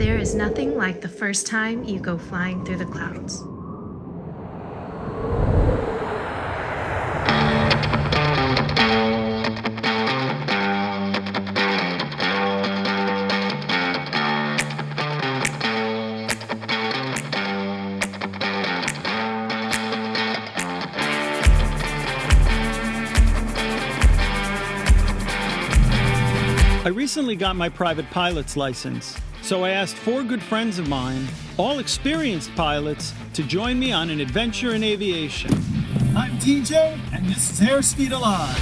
There is nothing like the first time you go flying through the clouds. I recently got my private pilot's license, so I asked 4 good friends of mine, all experienced pilots, to join me on an adventure in aviation. I'm DJ, and this is Airspeed Alive.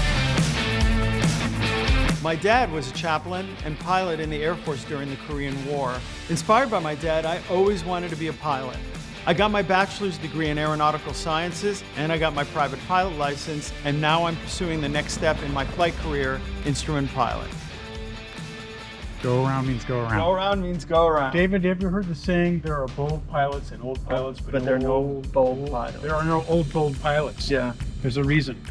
My dad was a chaplain and pilot in the Air Force during the Korean War. Inspired by my dad, I always wanted to be a pilot. I got my bachelor's degree in aeronautical sciences, and I got my private pilot license, and now I'm pursuing the next step in my flight career, instrument pilot. Go around means go around. Go around means go around. David, have you heard the saying, there are bold pilots and old pilots, but there are no bold pilots. There are no old bold pilots. Yeah. There's a reason.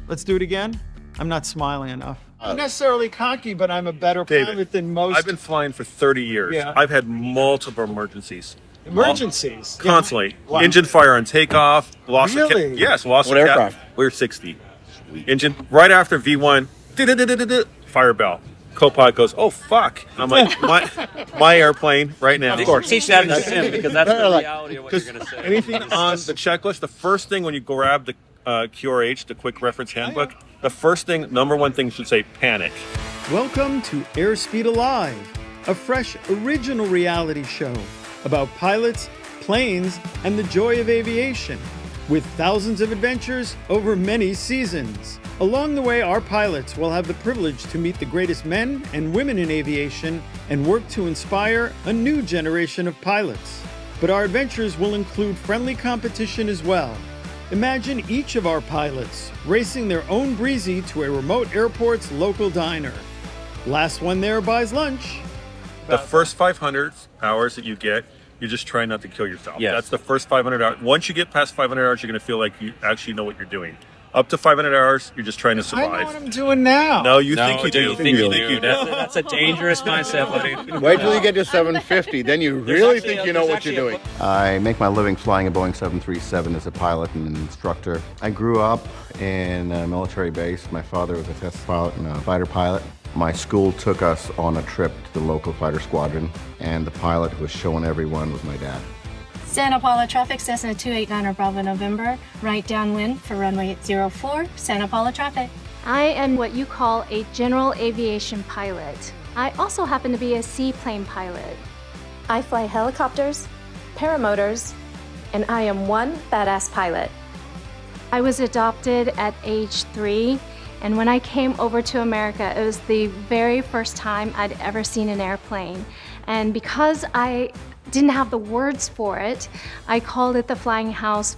Let's do it again. I'm not smiling enough. I'm not necessarily cocky, but I'm a better pilot than most. I've been flying for 30 years. Yeah. I've had multiple emergencies. Emergencies? Constantly. Wow. Engine fire on takeoff. Lost Really? Yes, lost What a aircraft? We were 60. Engine right after V1. Fire bell. Co-pilot goes, oh fuck! I'm like, my airplane right now. Of course. Teach that in the sim because that's the reality of what you're going to say. Anything on the checklist, the first thing when you grab the QRH, the Quick Reference Handbook, the first thing, number one thing should say panic. Welcome to Airspeed Alive, a fresh, original reality show about pilots, planes, and the joy of aviation, with thousands of adventures over many seasons. Along the way, our pilots will have the privilege to meet the greatest men and women in aviation and work to inspire a new generation of pilots. But our adventures will include friendly competition as well. Imagine each of our pilots racing their own breezy to a remote airport's local diner. Last one there buys lunch. The first 500 hours that you get, you just try not to kill yourself. Yes. That's the first 500 hours. Once you get past 500 hours, you're going to feel like you actually know what you're doing. Up to 500 hours, you're just trying to survive. I know what I'm doing now. No, you think you do. You think you do. That's a dangerous mindset, buddy. Wait till you get to 750, then you really think you know what you're doing. I make my living flying a Boeing 737 as a pilot and an instructor. I grew up in a military base. My father was a test pilot and a fighter pilot. My school took us on a trip to the local fighter squadron, and the pilot who was showing everyone was my dad. Santa Paula traffic, Cessna 289 Bravo November, right downwind for runway 04, Santa Paula traffic. I am what you call a general aviation pilot. I also happen to be a seaplane pilot. I fly helicopters, paramotors, and I am one badass pilot. I was adopted at age 3, and when I came over to America, it was the very first time I'd ever seen an airplane. And because I didn't have the words for it, I called it the Flying House.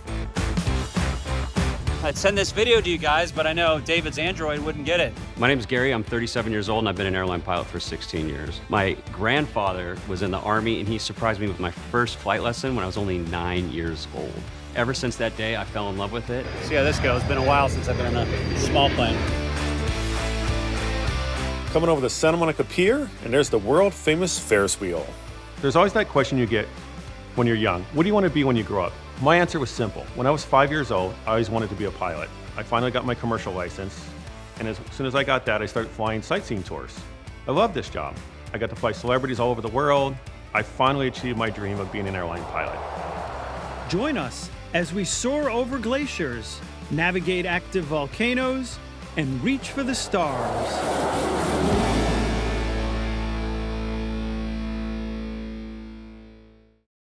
I'd send this video to you guys, but I know David's Android wouldn't get it. My name's Gary, I'm 37 years old and I've been an airline pilot for 16 years. My grandfather was in the Army and he surprised me with my first flight lesson when I was only 9 years old. Ever since that day, I fell in love with it. See how this goes. It's been a while since I've been in a small plane. Coming over the Santa Monica Pier, and there's the world famous Ferris wheel. There's always that question you get when you're young. What do you want to be when you grow up? My answer was simple. When I was 5 years old, I always wanted to be a pilot. I finally got my commercial license, and as soon as I got that, I started flying sightseeing tours. I love this job. I got to fly celebrities all over the world. I finally achieved my dream of being an airline pilot. Join us as we soar over glaciers, navigate active volcanoes, and reach for the stars.